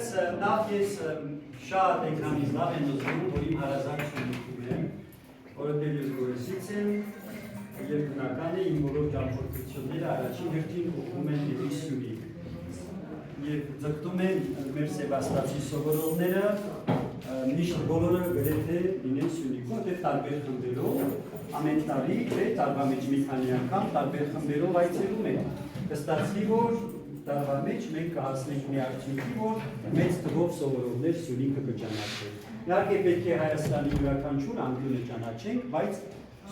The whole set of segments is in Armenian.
Բայց նախ ես շատ էքրանից լավ եմ ուզում, որ իմ հարազատությունում եմ, որովհետև ես գորեսից եմ և բնական է իմ բոլոր ճամփորդությունները առաջին հերթին ուղղում են դեպի Սյունիք։ Եվ ձգտում են մեր սեբաստացի սովորողները միշտ բոլորը գրեթե լինեն Սյունիքում, որտեղ տարբեր խմբերով ամեն տարի տարվա մեջ մի քանի անգամ տարբեր խմբերով այցելում են։ Կստացվի, որ տարվա մեջ մենք կհասնենք մի արդյունքի, որ մեծ թվով սովորողներ Սյունիքը կճանաչեն։ Իհարկե պետք է Հայաստանի յուրաքանչյուր անկյունը ճանաչենք, բայց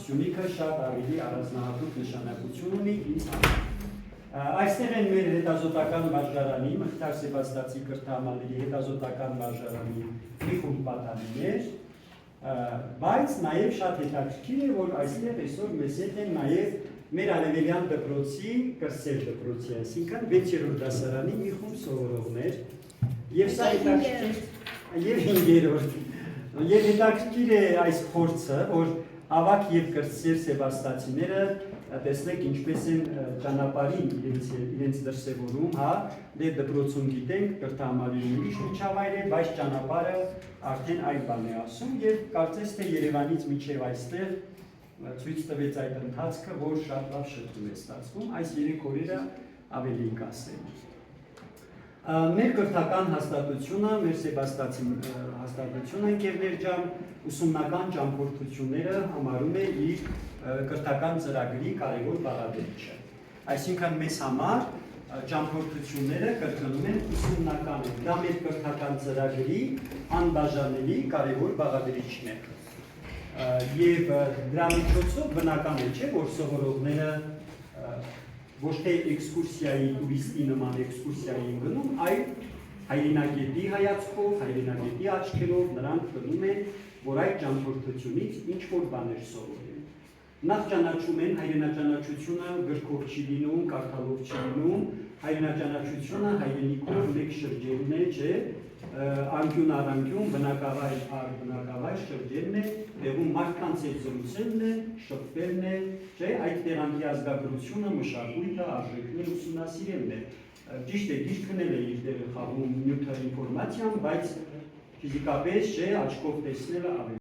Սյունիքը շատ ավելի առանձնահատուկ նշանակություն ունի ինձ համար։ Այստեղ են մեր հետազոտական վարժարանի, Մխիթար Սեբաստացի կրթահամանների հետազոտական վարժարանի մի խումբ պատանիներ, բայց նաև շատ հետաքրքիր է, որ այստեղ այսօր մեզ հետ են նաև մեր արևելյան դպրոցի, կրսեր դպրոցի, այսինքն 6-րդ դասարանի մի խումբ սովորողներ, և սա հետաքրքիր և 5-րդ, և հետաքրքիր է այս փորձը, որ ավագ և կրսեր սեբաստացիները տեսնեք ինչպես են ճանապարհին իրենց դրսևորում, դե դպրոցում գիտենք, կրթահամանրին ուրիշ միջավայր է, բայց ճանապարհը արդեն այլ բան է ասում և կարծես թե Երևանից մինչև այստեղ ցույց տվեց այդ ընթացքը, որ շատ լավ շփում է ստացվում, այս 3 օրերը ավելի կասեմ։ Մեր կրթական հաստատությունը, մեր Սեբաստացի հաստատությունը, ընկերներ ջան, ուսումնական ճամփորդությունները համարում է իր կրթական ծրագրի կարևոր բաղադրիչը։ Այսինքն մեզ համար ճամփորդությունները կրկնում են ուսումնական են, դա մեր կրթական ծրագրի անբաժանելի կարևոր բաղադրիչն է։ Եվ դրա միջոցով բնական է, չէ, որ սովորողները ոչ թե էքսկուրսիայի, տուրիստի նման էքսկուրսիայի են գնում, այլ հայրենագետի հայացքով, հայրենագետի աչքերով նրանք գնում են, որ այդ ճամփորդությունից ինչ-որ բաներ սովորեն։ Նախ ճանաչում են հայրենաճանաչությունը գրքով չի լինում, կարդալով չի լինում, հայրենաճանաչությունը հայրենիքով մեկ շրջերն է, չէ, անկյուն առ անկյուն, բնակավայր առ բնակավայր շրջերն է, տեղում մարդկանց հետ զրուցելն է, շփվելն է, չէ, այդ տեղանքի ազգագրությունը, մշակույթը, արժեքները ուսումնասիրելն է։ Ճիշտ է, գիրքն էլ է իր տեղը խաղում նյութը ինֆորմացիան, բայց ֆիզիկապես, չէ, աչքով տեսնելը ավելի